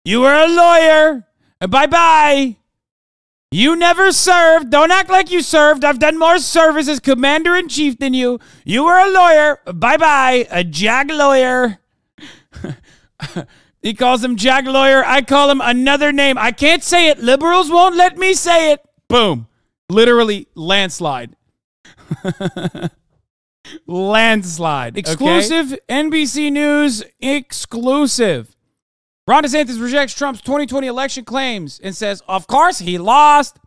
You were a lawyer. Bye-bye. You never served. Don't act like you served. I've done more service as commander-in-chief than you. You were a lawyer. Bye-bye. A JAG lawyer. He calls him JAG lawyer. I call him another name. I can't say it. Liberals won't let me say it. Boom. Literally landslide. Landslide. Exclusive. Okay? NBC News exclusive. Ron DeSantis rejects Trump's 2020 election claims and says, of course, he lost.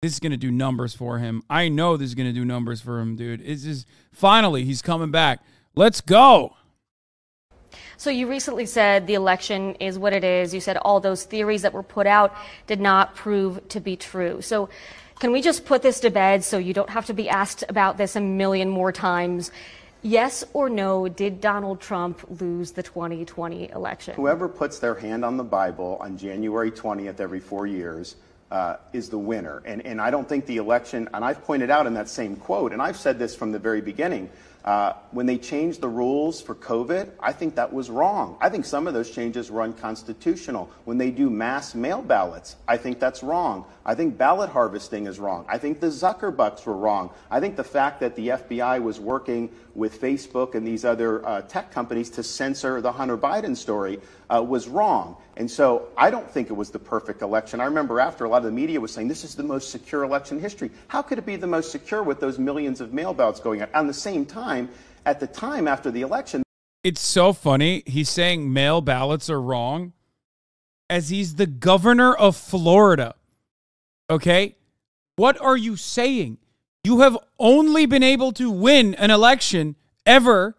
This is going to do numbers for him. I know this is going to do numbers for him, dude. It's just, finally, he's coming back. Let's go. So you recently said the election is what it is. You said all those theories that were put out did not prove to be true. So can we just put this to bed so you don't have to be asked about this a million more times? Yes or no, did Donald Trump lose the 2020 election? Whoever puts their hand on the Bible on January 20th every 4 years is the winner. And I don't think the election, and I've pointed out in that same quote, and I've said this from the very beginning, when they changed the rules for COVID, I think that was wrong. I think some of those changes were unconstitutional. When they do mass mail ballots, I think that's wrong. I think ballot harvesting is wrong. I think the Zuckerbucks were wrong. I think the fact that the FBI was working with Facebook and these other tech companies to censor the Hunter Biden story was wrong. And so I don't think it was the perfect election. I remember after a lot of the media was saying this is the most secure election in history. How could it be the most secure with those millions of mail ballots going out? At the same time, at the time after the election. It's so funny. He's saying mail ballots are wrong as he's the governor of Florida. Okay? What are you saying? You have only been able to win an election ever,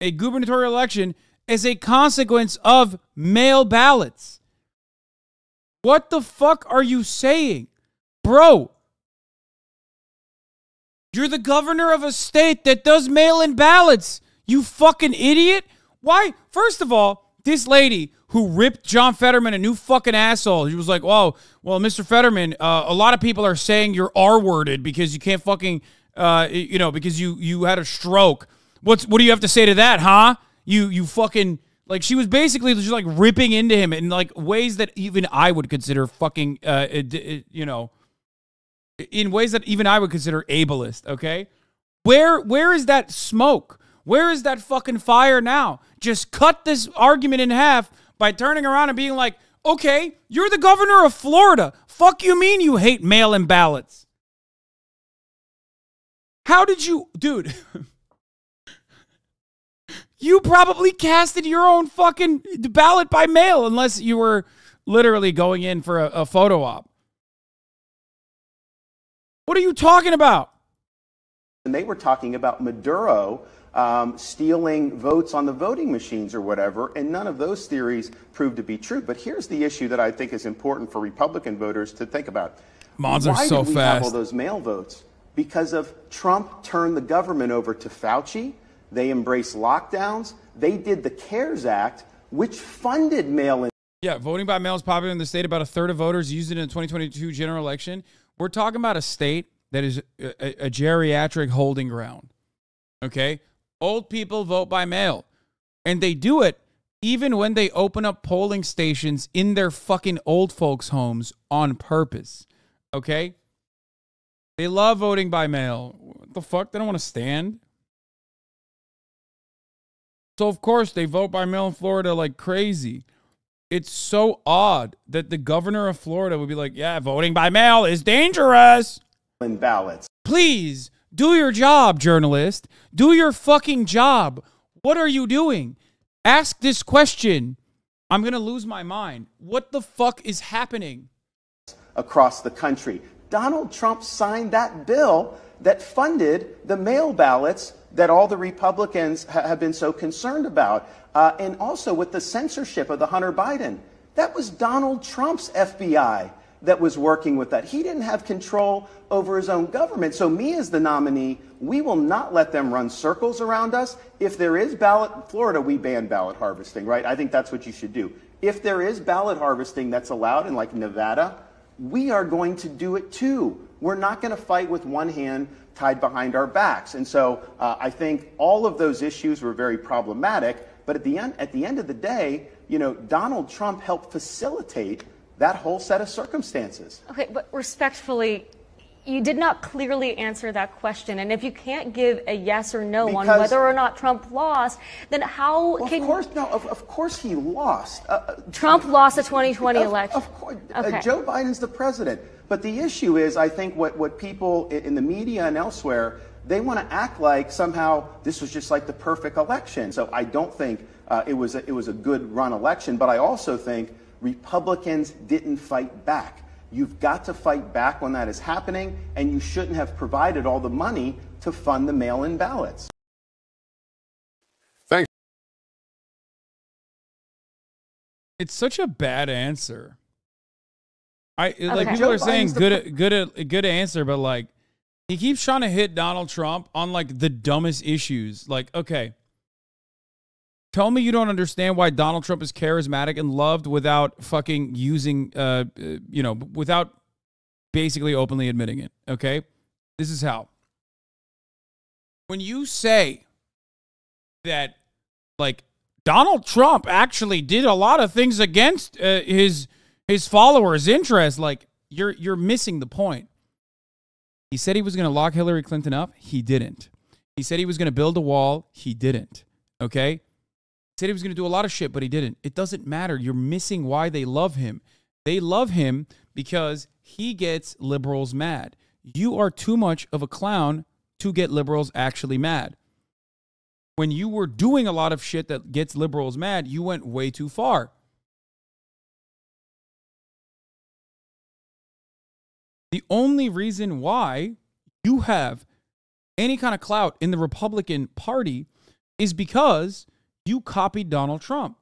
a gubernatorial election, as a consequence of mail ballots. What the fuck are you saying? Bro, you're the governor of a state that does mail-in ballots. You fucking idiot. Why? First of all, this lady who ripped John Fetterman a new fucking asshole. She was like, "Whoa, well, Mr. Fetterman, a lot of people are saying you're R-worded because you can't fucking, because you had a stroke. What do you have to say to that, huh? You fucking," like, she was basically just like ripping into him in like ways that even I would consider fucking, in ways that even I would consider ableist. Okay, where is that smoke? Where is that fucking fire now? Just cut this argument in half by turning around and being like, okay, you're the governor of Florida. Fuck you mean you hate mail-in ballots? How did you, dude? You probably casted your own fucking ballot by mail unless you were literally going in for a photo op. What are you talking about? And they were talking about Maduro stealing votes on the voting machines or whatever, and none of those theories proved to be true. But here's the issue that I think is important for Republican voters to think about. Mods are so Why did we fast. have all those mail votes? Because of Trump turned the government over to Fauci. They embraced lockdowns. They did the CARES Act, which funded mail-in. Yeah, voting by mail is popular in the state. About a third of voters used it in the 2022 general election. We're talking about a state that is a geriatric holding ground. Okay? Old people vote by mail. And they do it even when they open up polling stations in their fucking old folks' homes on purpose. Okay? They love voting by mail. What the fuck? They don't want to stand. So, of course, they vote by mail in Florida like crazy. It's so odd that the governor of Florida would be like, yeah, voting by mail is dangerous. In ballots. Please, do your job, journalist. Do your fucking job. What are you doing? Ask this question. I'm going to lose my mind. What the fuck is happening? Across the country. Donald Trump signed that bill that funded the mail ballots that all the Republicans have been so concerned about. And also with the censorship of the Hunter Biden. That was Donald Trump's FBI that was working with that. He didn't have control over his own government. So me as the nominee, we will not let them run circles around us. If there is ballot, Florida, we ban ballot harvesting, right? I think that's what you should do. If there is ballot harvesting that's allowed in like Nevada, we are going to do it too. We're not going to fight with one hand tied behind our backs. And so I think all of those issues were very problematic. But at the end of the day, Donald Trump helped facilitate that whole set of circumstances. Okay, but respectfully, you did not clearly answer that question. And if you can't give a yes or no on whether or not Trump lost, then how can... Of course he lost. Trump lost the 2020 election. Of course. Joe Biden's the president. But the issue is, I think what people in the media and elsewhere, they want to act like somehow this was just like the perfect election. So I don't think it was a good run election. But I also think Republicans didn't fight back. You've got to fight back when that is happening, and you shouldn't have provided all the money to fund the mail-in ballots. Thanks. It's such a bad answer. Like Okay. people are saying good answer, but like he keeps trying to hit Donald Trump on like the dumbest issues. Like, okay, tell me you don't understand why Donald Trump is charismatic and loved without fucking using, without basically openly admitting it. Okay, this is how. When you say that, like, Donald Trump actually did a lot of things against his followers' interests, like you're missing the point. He said he was going to lock Hillary Clinton up. He didn't. He said he was going to build a wall. He didn't. Okay? He said he was going to do a lot of shit, but he didn't. It doesn't matter. You're missing why they love him. They love him because he gets liberals mad. You are too much of a clown to get liberals actually mad. When you were doing a lot of shit that gets liberals mad, you went way too far. The only reason why you have any kind of clout in the Republican Party is because you copied Donald Trump.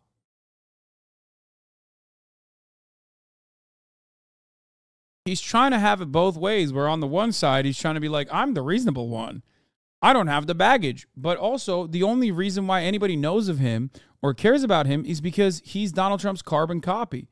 He's trying to have it both ways, where on the one side, he's trying to be like, I'm the reasonable one. I don't have the baggage. But also, the only reason why anybody knows of him or cares about him is because he's Donald Trump's carbon copy.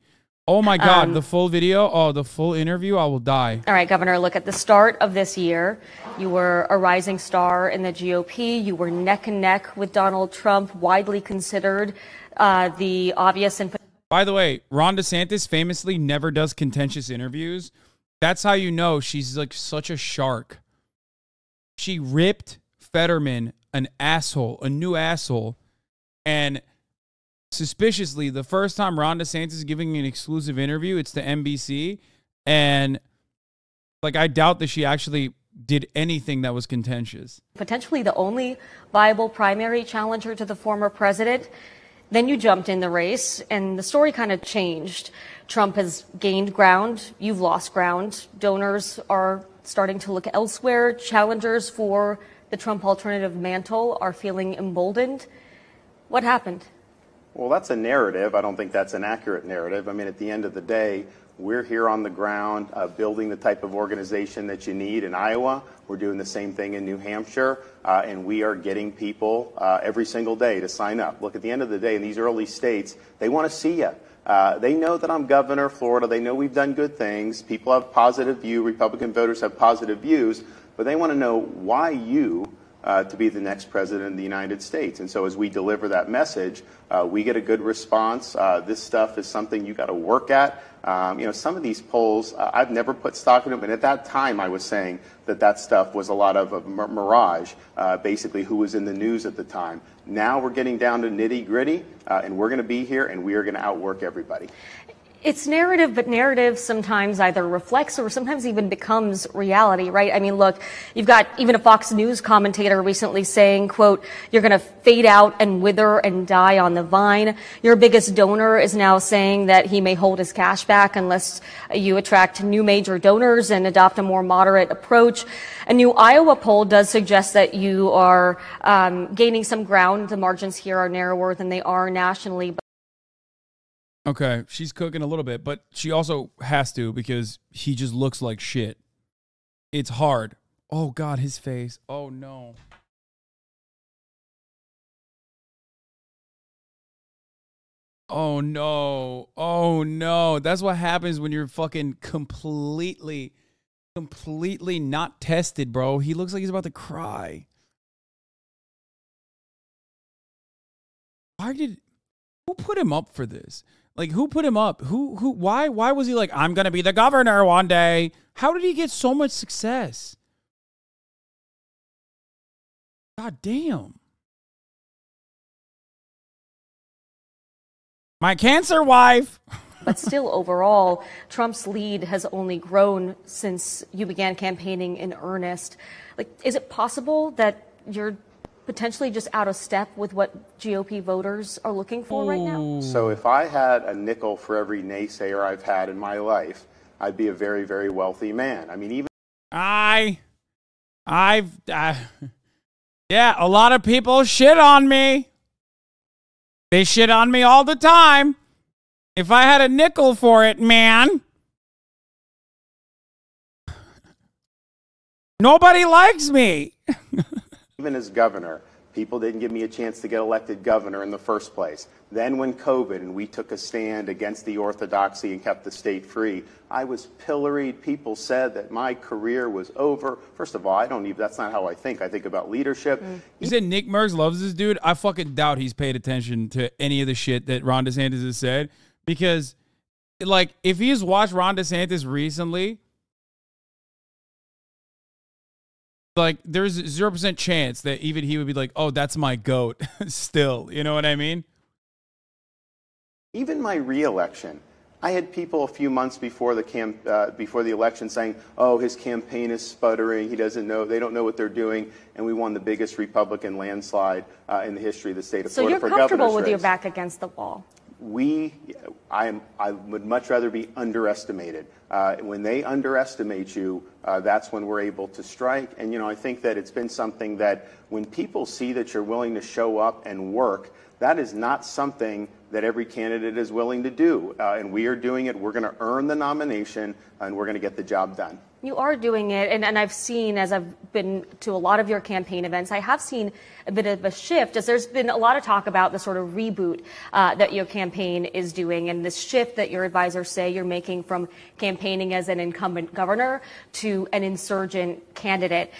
Oh my God, the full video, the full interview, I will die. All right, Governor, look, at the start of this year, you were a rising star in the GOP. You were neck and neck with Donald Trump, widely considered the obvious and... By the way, Ron DeSantis famously never does contentious interviews. That's how you know she's like such a shark. She ripped Fetterman an asshole, a new asshole, and suspiciously, the first time Ron DeSantis is giving an exclusive interview, it's to NBC, and like I doubt that she actually did anything that was contentious. Potentially the only viable primary challenger to the former president. Then you jumped in the race, and the story kind of changed. Trump has gained ground. You've lost ground. Donors are starting to look elsewhere. Challengers for the Trump alternative mantle are feeling emboldened. What happened? Well, that's a narrative. I don't think that's an accurate narrative. I mean, at the end of the day, we're here on the ground building the type of organization that you need in Iowa. We're doing the same thing in New Hampshire, and we are getting people every single day to sign up. Look, at the end of the day, in these early states, they want to see you. They know that I'm governor of Florida. They know we've done good things. People have positive view. Republican voters have positive views, but they want to know why you to be the next president of the United States. And so as we deliver that message, we get a good response. This stuff is something you got to work at. Some of these polls, I've never put stock in them. And at that time, I was saying that stuff was a lot of a mirage, basically who was in the news at the time. Now we're getting down to nitty gritty, and we're going to be here, and we are going to outwork everybody. It's narrative, but narrative sometimes either reflects or sometimes even becomes reality, right? I mean, look, you've got even a Fox News commentator recently saying, quote, you're going to fade out and wither and die on the vine. Your biggest donor is now saying that he may hold his cash back unless you attract new major donors and adopt a more moderate approach. A new Iowa poll does suggest that you are gaining some ground. The margins here are narrower than they are nationally. Okay, she's cooking a little bit, but she also has to because he just looks like shit. It's hard. Oh, God, his face. Oh, no. Oh, no. Oh, no. That's what happens when you're fucking completely not tested, bro. He looks like he's about to cry. Who who put him up for this? Like, who put him up? Why was he like, I'm going to be the governor one day? How did he get so much success? God damn. My cancer wife. But still, overall, Trump's lead has only grown since you began campaigning in earnest. Like, is it possible that you're potentially just out of step with what GOP voters are looking for right now? So if I had a nickel for every naysayer I've had in my life, I'd be a very, very wealthy man. I mean, even yeah, a lot of people shit on me. They shit on me all the time. If I had a nickel for it, man. Nobody likes me. even as governor, people didn't give me a chance to get elected governor in the first place. Then when COVID and we took a stand against the orthodoxy and kept the state free, I was pilloried. People said that my career was over. First of all, that's not how I think. I think about leadership. You said Nick Merckx loves this dude. I fucking doubt he's paid attention to any of the shit that Ron DeSantis has said. Because, like, if he's watched Ron DeSantis recently, like, there's 0% chance that even he would be like, oh, that's my GOAT still. You know what I mean? Even my re-election, I had people a few months before the election saying, oh, his campaign is sputtering. He doesn't know. They don't know what they're doing. And we won the biggest Republican landslide in the history of the state of Florida for governor's race. So you're comfortable with your back against the wall? I would much rather be underestimated. When they underestimate you, that's when we're able to strike. And, I think that it's been something that when people see that you're willing to show up and work, that is not something that every candidate is willing to do. And we are doing it. We're going to earn the nomination, and we're going to get the job done. You are doing it, and I've seen, as I've been to a lot of your campaign events, I have seen a bit of a shift, as there's been a lot of talk about the sort of reboot that your campaign is doing, and this shift that your advisors say you're making from campaigning as an incumbent governor to an insurgent candidate.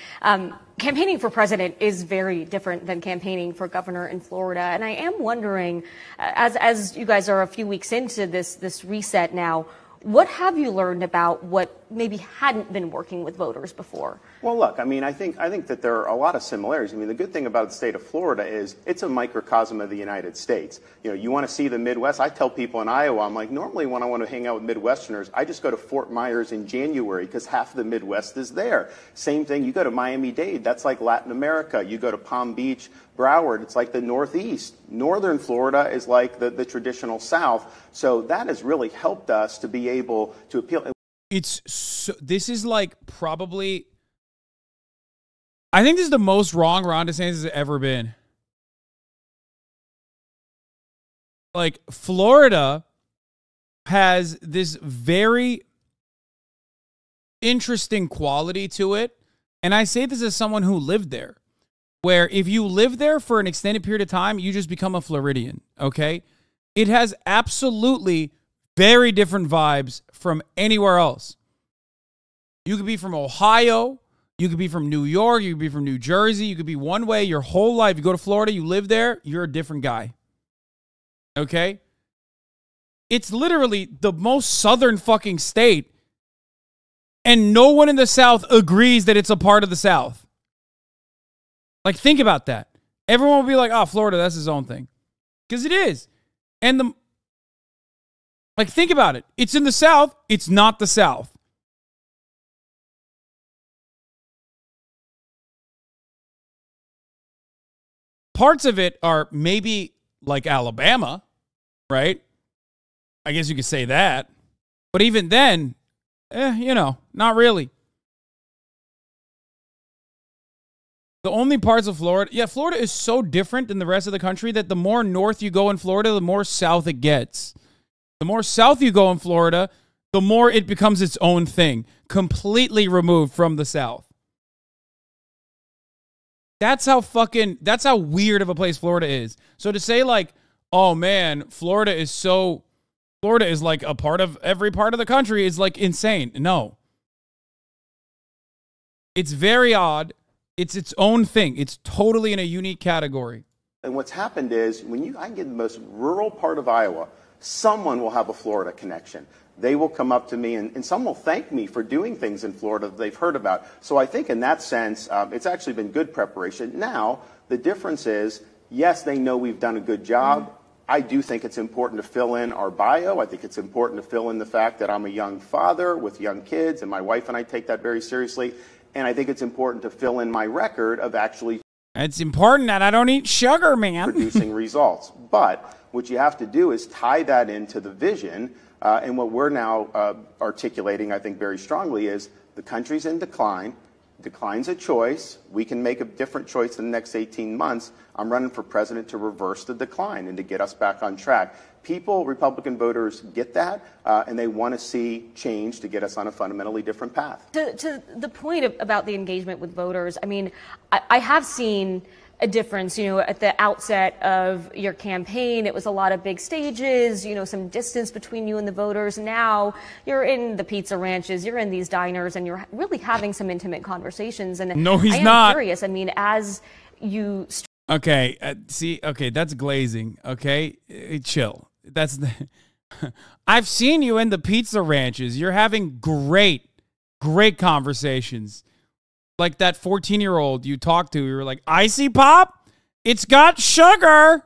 Campaigning for president is very different than campaigning for governor in Florida, and I am wondering, as you guys are a few weeks into this reset now, what have you learned about what maybe hadn't been working with voters before? Well, look, I think that there are a lot of similarities. The good thing about the state of Florida is it's a microcosm of the United States. You want to see the Midwest. I tell people in Iowa, I'm like, normally when I want to hang out with Midwesterners, I just go to Fort Myers in January because half of the Midwest is there. Same thing, you go to Miami-Dade, that's like Latin America. You go to Palm Beach, Broward, it's like the Northeast. Northern Florida is like the traditional South. So that has really helped us to be able to appeal. This is like probably, I think this is the most wrong Ron DeSantis has ever been. Like, Florida has this very interesting quality to it. And I say this as someone who lived there, where if you live there for an extended period of time, you just become a Floridian, okay? It has absolutely very different vibes from anywhere else. You could be from Ohio. You could be from New York. You could be from New Jersey. You could be one way your whole life. You go to Florida, you live there, you're a different guy. Okay? It's literally the most southern fucking state, and no one in the South agrees that it's a part of the South. Like, think about that. Everyone will be like, oh, Florida, that's his own thing. Because it is. And think about it. It's in the South. It's not the South. Parts of it are maybe like Alabama, right? I guess you could say that. But even then, not really. The only parts of Florida, Florida is so different than the rest of the country that the more north you go in Florida, the more south it gets. The more south you go in Florida, the more it becomes its own thing, completely removed from the South. That's how weird of a place Florida is. So to say like, oh man, Florida is like a part of every part of the country is like insane. No. It's very odd. It's its own thing. It's totally in a unique category. And what's happened is I can get the most rural part of Iowa, someone will have a Florida connection. They will come up to me and some will thank me for doing things in Florida that they've heard about. So I think in that sense, it's actually been good preparation. Now, the difference is, yes, they know we've done a good job. I do think it's important to fill in our bio. I think it's important to fill in the fact that I'm a young father with young kids, and my wife and I take that very seriously. And I think it's important to fill in my record of actually it's important that I don't eat sugar, man. Producing results. But what you have to do is tie that into the vision. And what we're now articulating, I think, very strongly is the country's in decline. Decline's a choice. We can make a different choice in the next 18 months. I'm running for president to reverse the decline and to get us back on track. People, Republican voters, get that, and they want to see change to get us on a fundamentally different path. To the point about the engagement with voters, I mean, I have seen a difference, at the outset of your campaign. It was a lot of big stages, some distance between you and the voters. Now you're in the pizza ranches, you're in these diners, and you're really having some intimate conversations. And no, he's I am not. Curious. I mean, as you. Okay, that's glazing. Okay, chill. That's the. I've seen you in the pizza ranches. You're having great conversations. Like that 14-year-old you talked to, you were like, icy pop? It's got sugar.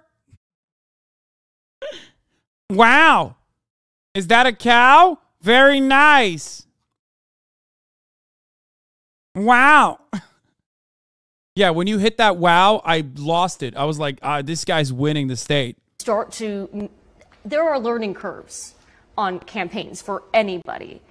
Wow. Is that a cow? Very nice. Wow. Yeah, when you hit that wow, I lost it. I was like, this guy's winning the state. There are learning curves on campaigns for anybody.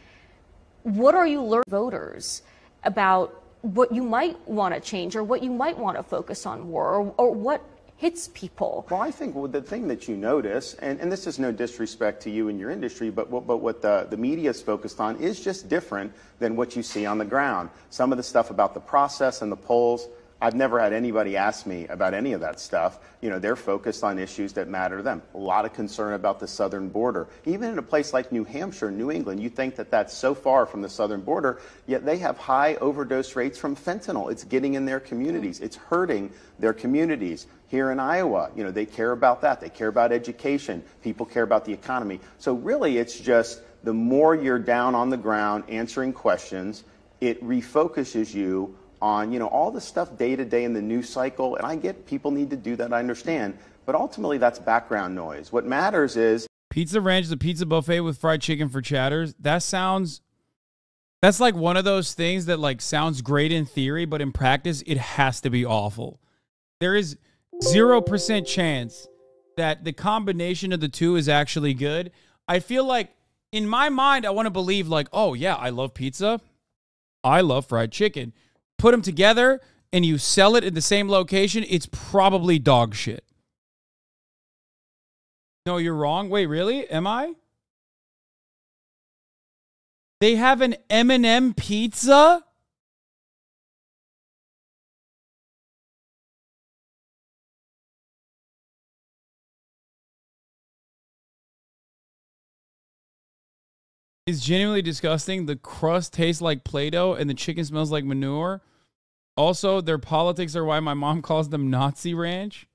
What are you learning voters about what you might want to change or what you might want to focus on more or what hits people? Well, I think the thing that you notice, and this is no disrespect to you and your industry, but what the media is focused on is just different than what you see on the ground. Some of the stuff about the process and the polls, I've never had anybody ask me about any of that stuff. They're focused on issues that matter to them. A lot of concern about the southern border. Even in a place like New Hampshire, New England, you think that that's so far from the southern border, yet they have high overdose rates from fentanyl. It's getting in their communities. It's hurting their communities. Here in Iowa, they care about that. They care about education. People care about the economy. So really, it's just the more you're down on the ground answering questions, it refocuses you on, all the stuff day to day in the news cycle. And I get people need to do that. I understand. But ultimately, that's background noise. What matters is Pizza Ranch, the pizza buffet with fried chicken for chatters. That's like one of those things that like sounds great in theory, but in practice, it has to be awful. There is 0% chance that the combination of the two is actually good. I feel like in my mind, I want to believe like, oh yeah, I love pizza. I love fried chicken. Put them together and you sell it in the same location, it's probably dog shit. No, you're wrong. Wait, really? Am I? They have an M&M pizza? It's genuinely disgusting. The crust tastes like Play-Doh and the chicken smells like manure. Also, their politics are why my mom calls them Nazi Ranch.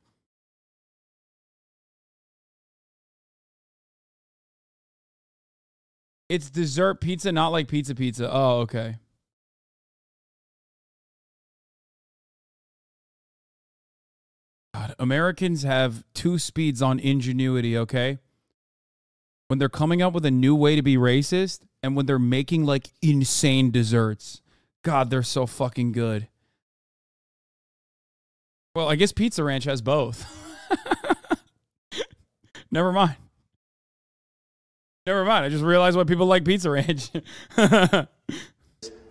It's dessert pizza, not like pizza. Oh, okay. God, Americans have two speeds on ingenuity, okay? When they're coming up with a new way to be racist and when they're making like insane desserts. God, they're so fucking good. Well, I guess Pizza Ranch has both. Never mind. I just realized why people like Pizza Ranch. The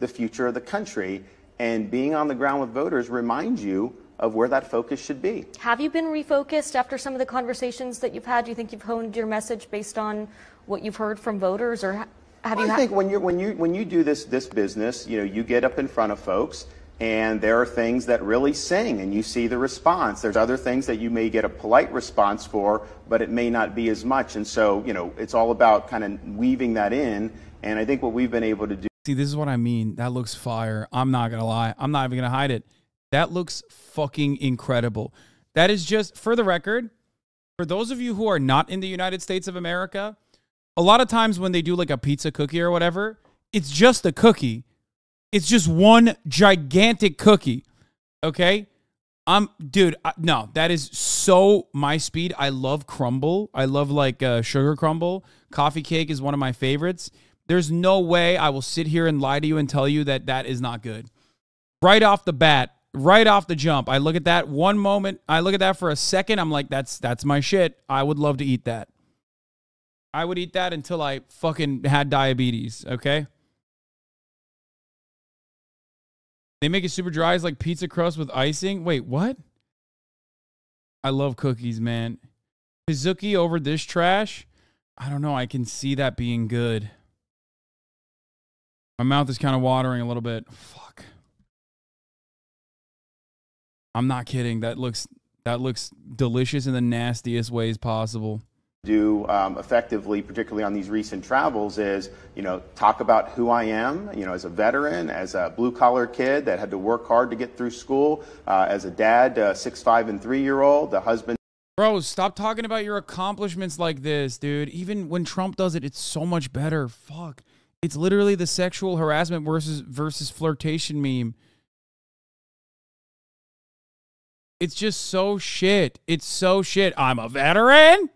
future of the country, and being on the ground with voters reminds you of where that focus should be. Have you been refocused after some of the conversations that you've had? Do you think you've honed your message based on what you've heard from voters, or have you? I think when you do this business, you get up in front of folks, and there are things that really sing, and you see the response. There's other things that you may get a polite response for, but it may not be as much. And so, it's all about kind of weaving that in. And I think what we've been able to do. See, this is what I mean. That looks fire. I'm not gonna lie. I'm not even gonna hide it. That looks fucking incredible. That is just, for the record, for those of you who are not in the United States of America, a lot of times when they do like a pizza cookie or whatever, it's just a cookie. It's just one gigantic cookie. Okay? Dude, no, that is so my speed. I love crumble. I love like sugar crumble. Coffee cake is one of my favorites. There's no way I will sit here and lie to you and tell you that that is not good. Right off the bat, right off the jump, I look at that one moment. I look at that for a second. I'm like, that's my shit. I would love to eat that. I would eat that until I fucking had diabetes, okay? They make it super dry as like pizza crust with icing. Wait, what? I love cookies, man. Kazuki over this trash? I don't know. I can see that being good. My mouth is kind of watering a little bit. Fuck. I'm not kidding. That looks delicious in the nastiest ways possible. Do effectively, particularly on these recent travels, is, talk about who I am, as a veteran, as a blue-collar kid that had to work hard to get through school, as a dad, 6', 5, and 3-year-old, a husband. Bro, stop talking about your accomplishments like this, dude. Even when Trump does it, it's so much better. Fuck. It's literally the sexual harassment versus flirtation meme. It's just so shit. It's so shit. I'm a veteran.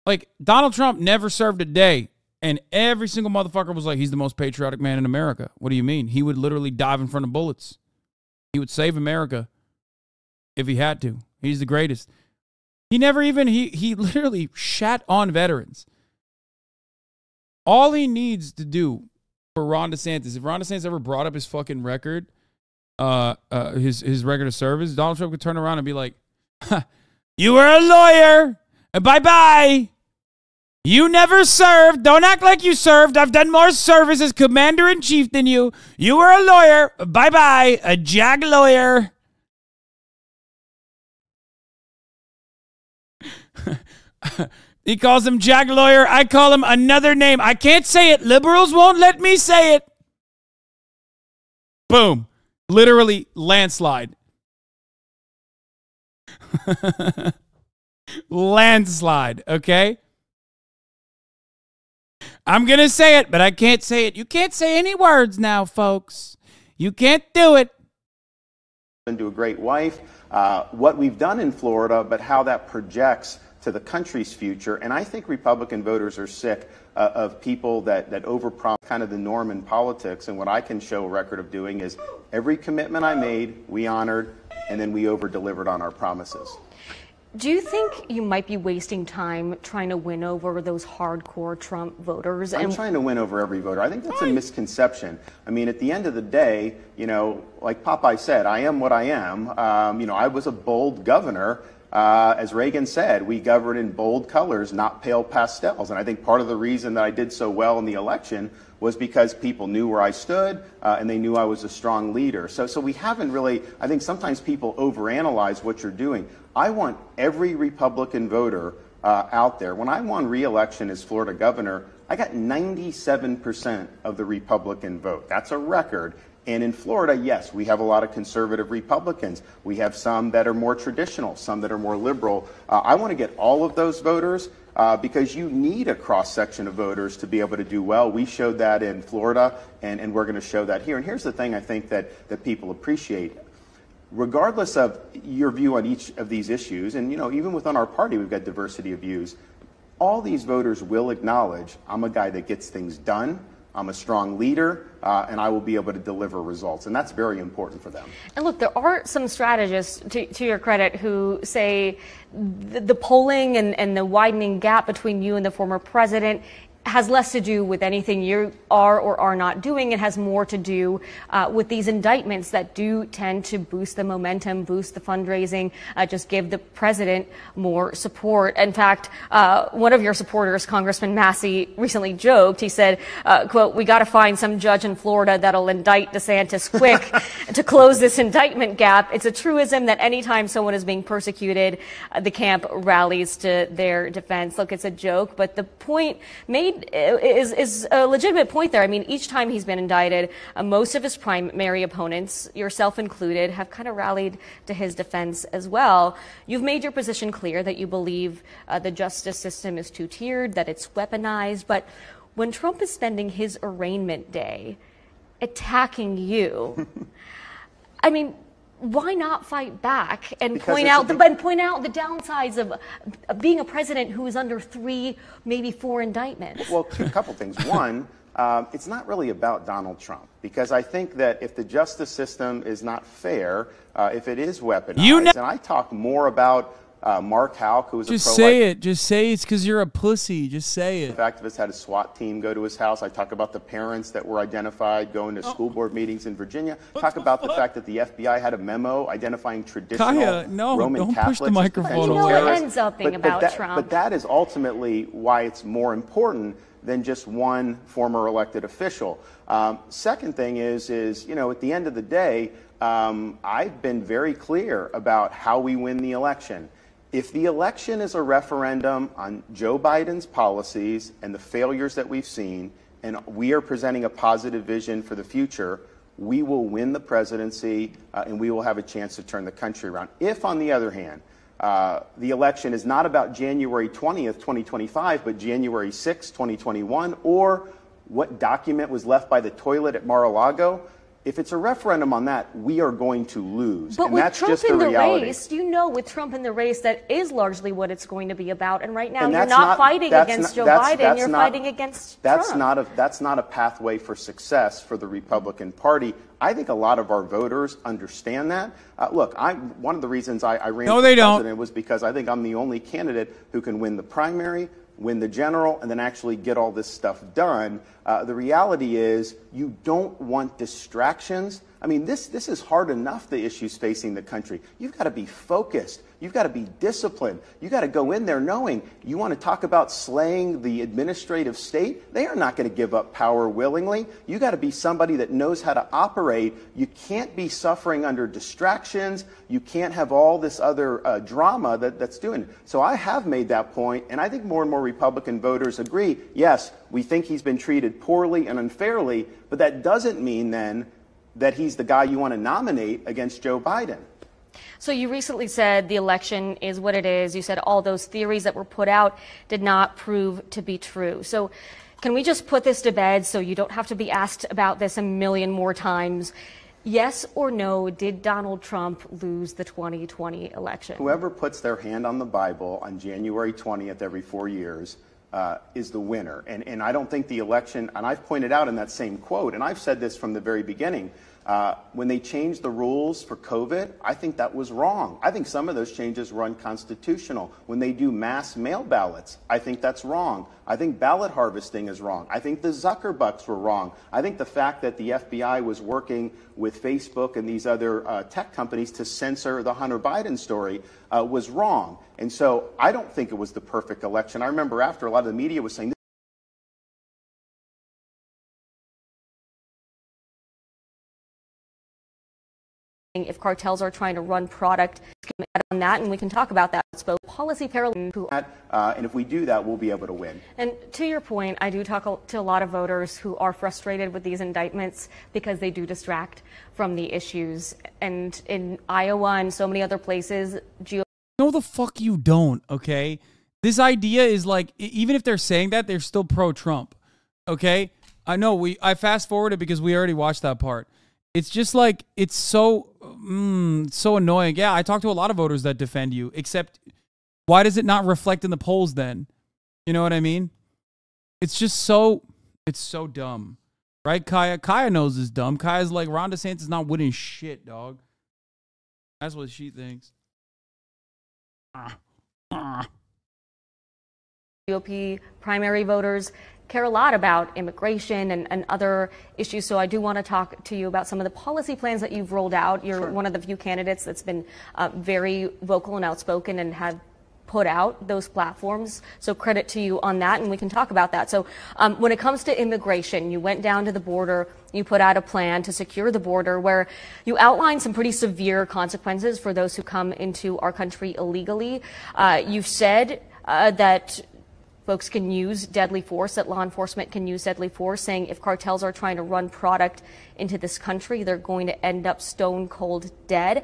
Like, Donald Trump never served a day, and every single motherfucker was like, he's the most patriotic man in America. What do you mean? He would literally dive in front of bullets. He would save America if he had to. He's the greatest. He never even, he literally shat on veterans. All he needs to do for Ron DeSantis, if Ron DeSantis ever brought up his fucking record, his record of service, Donald Trump could turn around and be like, you were a lawyer. Bye-bye. You never served. Don't act like you served. I've done more service as commander-in-chief than you. You were a lawyer. Bye-bye. A JAG lawyer. He calls him JAG lawyer. I call him another name. I can't say it. Liberals won't let me say it. Boom. Literally landslide. Landslide, okay? I'm going to say it, but I can't say it. You can't say any words now, folks. You can't do it. To a great wife, what we've done in Florida, but how that projects to the country's future. And I think Republican voters are sick of people that overpromise, kind of the norm in politics. And what I can show a record of doing is every commitment I made, we honored, and then we over-delivered on our promises. Do you think you might be wasting time trying to win over those hardcore Trump voters? I'm trying to win over every voter. I think that's a misconception. I mean, at the end of the day, like Popeye said, I am what I am. I was a bold governor. As Reagan said, we govern in bold colors, not pale pastels. And I think part of the reason that I did so well in the election was because people knew where I stood, and they knew I was a strong leader. So we haven't really, I think sometimes people overanalyze what you're doing. I want every Republican voter out there. When I won re-election as Florida governor, I got 97% of the Republican vote. That's a record. And in Florida, yes, we have a lot of conservative Republicans. We have some that are more traditional, some that are more liberal. I want to get all of those voters because you need a cross-section of voters to be able to do well. We showed that in Florida, and we're going to show that here. And here's the thing I think that people appreciate. Regardless of your view on each of these issues, and even within our party, we've got diversity of views, all these voters will acknowledge I'm a guy that gets things done. I'm a strong leader, and I will be able to deliver results. And that's very important for them. And look, there are some strategists, to your credit, who say the polling and the widening gap between you and the former president has less to do with anything you are or are not doing. It has more to do with these indictments that do tend to boost the momentum, boost the fundraising, just give the president more support. In fact, one of your supporters, Congressman Massey, recently joked. He said, quote, "We got to find some judge in Florida that'll indict DeSantis quick to close this indictment gap." It's a truism that anytime someone is being persecuted, the camp rallies to their defense. Look, it's a joke, but the point made is a legitimate point there. I mean, each time he's been indicted, most of his primary opponents, yourself included, have kind of rallied to his defense as well. You've made your position clear that you believe the justice system is two-tiered, that it's weaponized. But when Trump is spending his arraignment day attacking you, I mean, why not fight back and point out the downsides of being a president who is under 3, maybe 4 indictments? Well, a couple things. One, it's not really about Donald Trump, because I think that if the justice system is not fair, if it is weaponized, and I talk more about Mark Houck, who was just a pro-life. say it. Just say it's because you're a pussy. Just say it. Activist had a SWAT team go to his house. I talk about the parents that were identified going to school board meetings in Virginia. Talk about the fact that the FBI had a memo identifying traditional Roman Catholics. Push the microphone. You know, it ends up being about Trump. But that is ultimately why it's more important than just one former elected official. Second thing is, you know, at the end of the day, I've been very clear about how we win the election. If the election is a referendum on Joe Biden's policies and the failures that we've seen, and we are presenting a positive vision for the future, we will win the presidency and we will have a chance to turn the country around. If, on the other hand, the election is not about January 20th, 2025, but January 6th, 2021, or what document was left by the toilet at Mar-a-Lago, if it's a referendum on that, we are going to lose. But and with that's Trump just in the the reality. race, you know, with Trump in the race, that is largely what it's going to be about. And right now, you're not fighting against Joe Biden. You're fighting against Trump. That's not a pathway for success for the Republican Party. I think a lot of our voters understand that. Look, one of the reasons I ran for president was because I think I'm the only candidate who can win the primary, win the general, and then actually get all this stuff done. The reality is you don't want distractions. I mean, this is hard enough, the issues facing the country. You've got to be focused. You've got to be disciplined. You've got to go in there knowing you want to talk about slaying the administrative state. They are not going to give up power willingly. You've got to be somebody that knows how to operate. You can't be suffering under distractions. You can't have all this other drama that's doing it. So I have made that point, and I think more and more Republican voters agree, yes, we think he's been treated poorly and unfairly, but that doesn't mean then that he's the guy you want to nominate against Joe Biden. So you recently said the election is what it is. You said all those theories that were put out did not prove to be true. So can we just put this to bed so you don't have to be asked about this a million more times? Yes or no, did Donald Trump lose the 2020 election? Whoever puts their hand on the Bible on January 20th every 4 years is the winner. And I don't think the election, and I've pointed out in that same quote, and I've said this from the very beginning, when they changed the rules for COVID, I think that was wrong. I think some of those changes were unconstitutional. When they do mass mail ballots, I think that's wrong. I think ballot harvesting is wrong. I think the Zuckerbucks were wrong. I think the fact that the FBI was working with Facebook and these other tech companies to censor the Hunter Biden story was wrong. And so I don't think it was the perfect election. I remember after a lot of the media was saying, if cartels are trying to run product on that, and we can talk about that. It's both policy parallel. And if we do that, we'll be able to win. And to your point, I do talk to a lot of voters who are frustrated with these indictments because they do distract from the issues. And in Iowa and so many other places, no, the fuck you don't, okay? This idea is like, even if they're saying that, they're still pro-Trump, okay? I know, I fast-forwarded because we already watched that part. It's just like, it's so annoying. Yeah, I talk to a lot of voters that defend you, except why does it not reflect in the polls then? You know what I mean? It's just so, it's so dumb. Right, Kaya? Kaya knows it's dumb. Kaya's like, Ron DeSantis is not winning shit, dog. That's what she thinks. GOP primary voters care a lot about immigration and other issues. So I do want to talk to you about some of the policy plans that you've rolled out. You're one of the few candidates that's been very vocal and outspoken and have put out those platforms. So credit to you on that, and we can talk about that. So when it comes to immigration, you went down to the border, you put out a plan to secure the border where you outlined some pretty severe consequences for those who come into our country illegally. You've said that folks can use deadly force, that law enforcement can use deadly force, saying if cartels are trying to run product into this country, they're going to end up stone cold dead.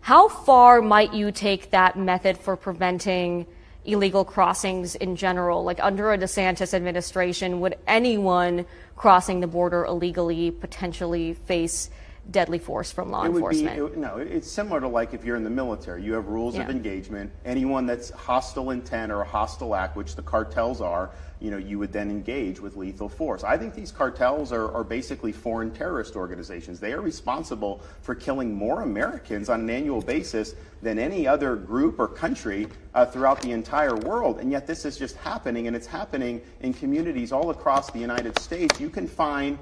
How far might you take that method for preventing illegal crossings in general? Like under a DeSantis administration, would anyone crossing the border illegally potentially face deadly force from law enforcement? No, it's similar to like if you're in the military. You have rules of engagement. Anyone that's hostile intent or a hostile act, which the cartels are, you would then engage with lethal force. I think these cartels are basically foreign terrorist organizations. They are responsible for killing more Americans on an annual basis than any other group or country throughout the entire world. And yet this is just happening, and it's happening in communities all across the United States. You can find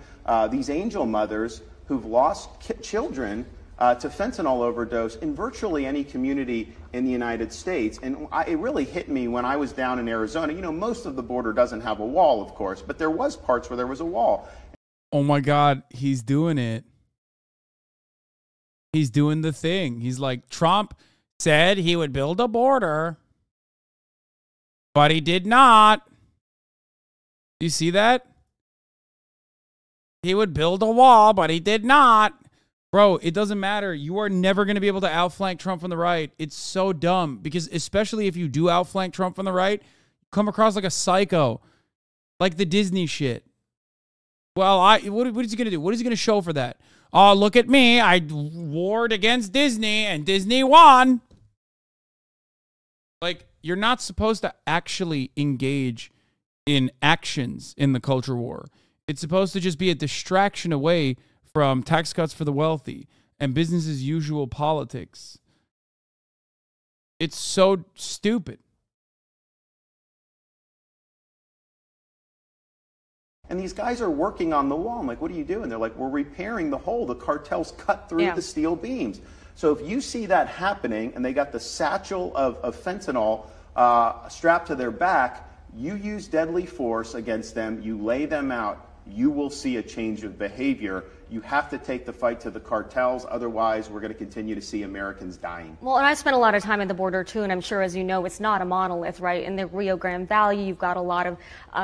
these angel mothers who've lost children to fentanyl overdose in virtually any community in the United States. And it really hit me when I was down in Arizona. Most of the border doesn't have a wall, of course, but there was parts where there was a wall. Oh my God, he's doing it. He's doing the thing. He's like, Trump said he would build a border, but he did not. You see that? He would build a wall, but he did not. Bro, it doesn't matter. You are never going to be able to outflank Trump from the right. It's so dumb because especially if you do outflank Trump from the right, you come across like a psycho, like the Disney shit. Well, what is he going to do? What is he going to show for that? Oh, look at me. I warred against Disney and Disney won. Like, you're not supposed to actually engage in actions in the culture war. It's supposed to just be a distraction away from tax cuts for the wealthy and business as usual politics. It's so stupid. And these guys are working on the wall. I'm like, what are you doing? They're like, we're repairing the hole. The cartels cut through the steel beams. So if you see that happening and they got the satchel of fentanyl strapped to their back, you use deadly force against them, you lay them out, you will see a change of behavior. You have to take the fight to the cartels. Otherwise, we're going to continue to see Americans dying. Well, and I spent a lot of time at the border, too, and I'm sure, as you know, it's not a monolith, right? In the Rio Grande Valley, you've got a lot of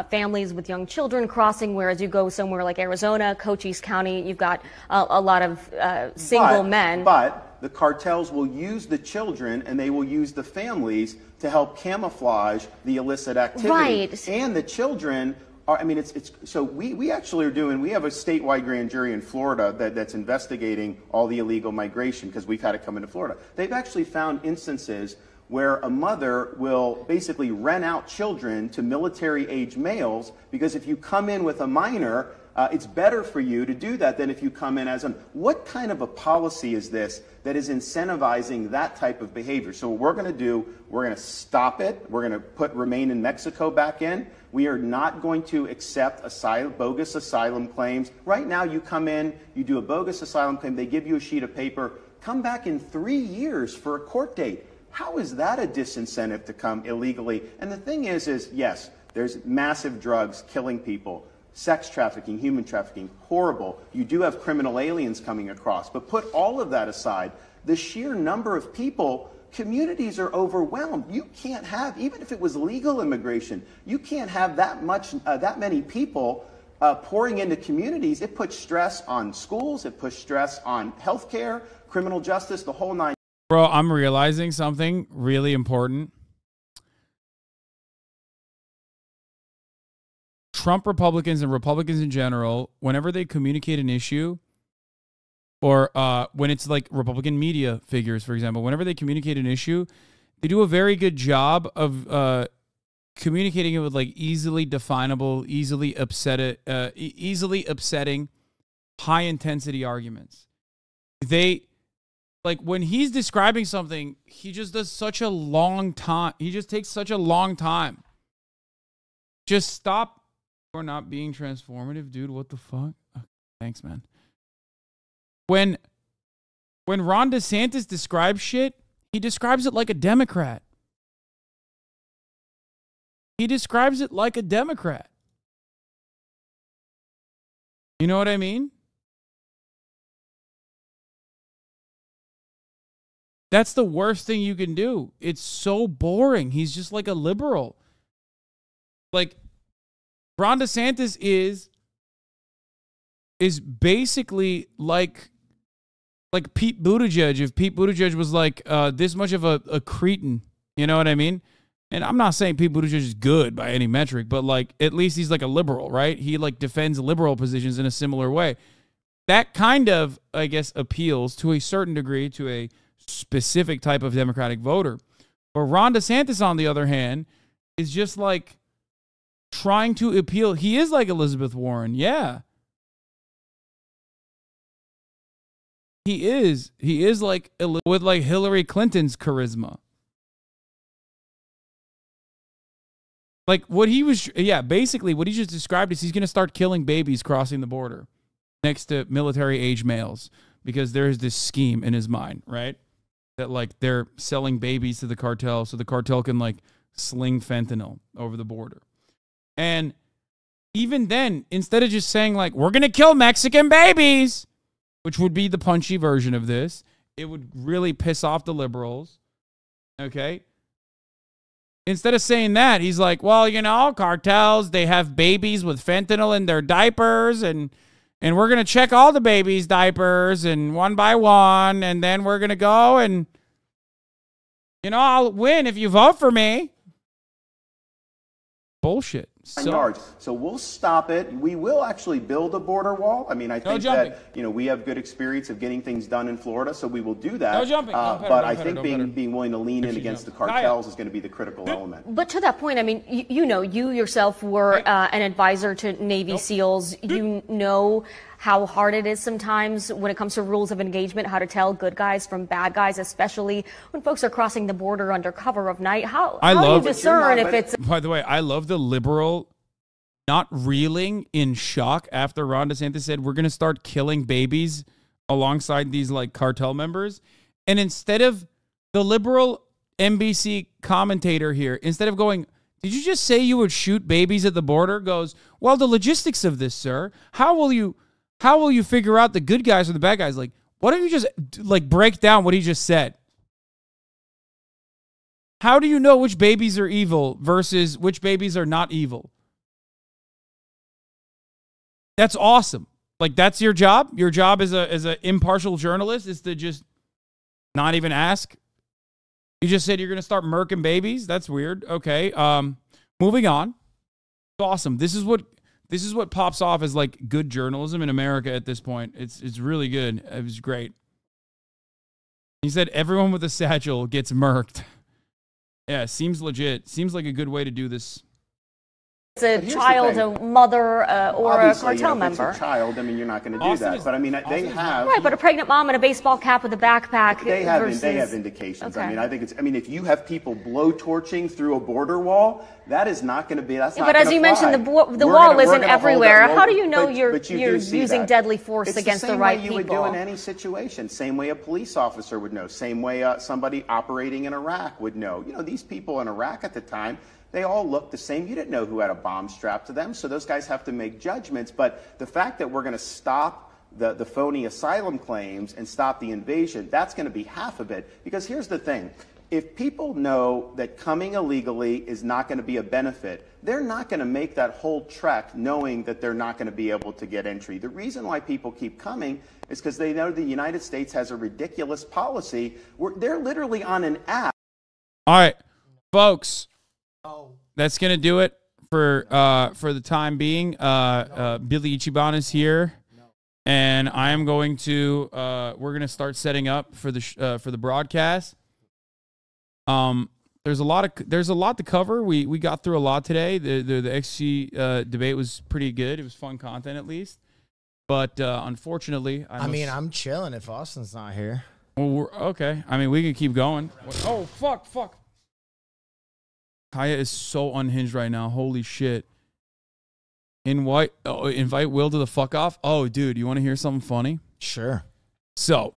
families with young children crossing, whereas you go somewhere like Arizona, Cochise County, you've got a lot of single men. But the cartels will use the children and they will use the families to help camouflage the illicit activity. Right. And the children... so we actually are doing, we have a statewide grand jury in Florida that's investigating all the illegal migration because we've had it come into Florida. They've actually found instances where a mother will basically rent out children to military-age males because if you come in with a minor, it's better for you to do that than if you come in as a... What kind of a policy is this that is incentivizing that type of behavior? So what we're going to do, we're going to stop it. We're going to put Remain in Mexico back in. We are not going to accept bogus asylum claims. Right now, you come in, you do a bogus asylum claim, they give you a sheet of paper, come back in 3 years for a court date. How is that a disincentive to come illegally? And the thing is yes, there's massive drugs killing people. Sex trafficking, human trafficking, horrible. You do have criminal aliens coming across. But put all of that aside, the sheer number of people, communities are overwhelmed. You can't have, even if it was legal immigration, you can't have that many people pouring into communities. It puts stress on schools. It puts stress on healthcare, criminal justice, the whole nine. Bro, I'm realizing something really important. Trump Republicans and Republicans in general, whenever they communicate an issue, or when it's like Republican media figures, for example, whenever they communicate an issue, they do a very good job of communicating it with like easily definable, easily upsetting, high intensity arguments. They, like when he's describing something, he just does such a long time. He just takes such a long time. Just stop. Or not being transformative, dude. What the fuck? Okay, thanks, man. When Ron DeSantis describes shit, he describes it like a Democrat. He describes it like a Democrat. You know what I mean? That's the worst thing you can do. It's so boring. He's just like a liberal. Like, Ron DeSantis is basically like Pete Buttigieg. If Pete Buttigieg was like this much of a cretin, you know what I mean? And I'm not saying Pete Buttigieg is good by any metric, but like at least he's like a liberal, right? He like defends liberal positions in a similar way. That kind of, I guess, appeals to a certain degree to a specific type of Democratic voter. But Ron DeSantis, on the other hand, is just like trying to appeal. He is like Elizabeth Warren. Yeah. He is. He is like with like Hillary Clinton's charisma. Like what he was, basically what he just described is he's going to start killing babies crossing the border next to military age males because there's this scheme in his mind, right? That like they're selling babies to the cartel so the cartel can like sling fentanyl over the border. And even then, instead of just saying like, we're going to kill Mexican babies, which would be the punchy version of this, it would really piss off the liberals. Okay. Instead of saying that, he's like, well, you know, cartels, they have babies with fentanyl in their diapers, and we're going to check all the babies' diapers and one by one, and then we're going to go and, you know, I'll win if you vote for me. Bullshit. So we'll stop it. We will actually build a border wall. I mean, I think that, you know, we have good experience of getting things done in Florida, so we will do that. No jumping. But I think being willing to lean in against the cartels is going to be the critical element. But to that point, I mean, you know, you yourself were an advisor to Navy SEALs. You know how hard it is sometimes when it comes to rules of engagement, how to tell good guys from bad guys, especially when folks are crossing the border under cover of night. How do you discern if it's... By the way, I love the liberal not reeling in shock after Ron DeSantis said, we're going to start killing babies alongside these like cartel members. And instead of the liberal NBC commentator here, instead of going, did you just say you would shoot babies at the border? Goes, well, the logistics of this, sir, how will you figure out the good guys or the bad guys? Like, why don't you just like break down what he just said? How do you know which babies are evil versus which babies are not evil? That's awesome. Like, that's your job. Your job as a impartial journalist is to just not even ask. You just said you're going to start murking babies. That's weird. Okay. Moving on. It's awesome. This is what pops off as like good journalism in America at this point. It's really good. It was great. He said everyone with a satchel gets murked. Yeah, seems legit. Seems like a good way to do this. It's a child, a mother, or obviously, a cartel member. If it's a child, I mean, you're not going to do that. But I mean, they have... Right, but a pregnant mom in a baseball cap with a backpack They have indications. Okay. I mean, I mean, if you have people blowtorching through a border wall, that is not going to be... That's not but as you mentioned, the wall isn't everywhere. How do you know you're using deadly force against the right people? It's the same way you would do in any situation. Same way a police officer would know. Same way somebody operating in Iraq would know. You know, these people in Iraq at the time, they all look the same. You didn't know who had a bomb strapped to them, so those guys have to make judgments. But the fact that we're going to stop the phony asylum claims and stop the invasion, that's going to be half of it. Because here's the thing. If people know that coming illegally is not going to be a benefit, they're not going to make that whole trek knowing that they're not going to be able to get entry. The reason why people keep coming is because they know the United States has a ridiculous policy where they're literally on an app. All right, folks. That's gonna do it for the time being. Billy Ichiban is here, and I am going to we're gonna start setting up for the broadcast. There's a lot to cover. We got through a lot today. The XG debate was pretty good. It was fun content at least, but unfortunately, I'm chilling if Austin's not here. Well, okay. I mean, we can keep going. Oh fuck. Kaya is so unhinged right now. Holy shit. Invite Will to the fuck off. Oh, dude, you want to hear something funny? Sure. So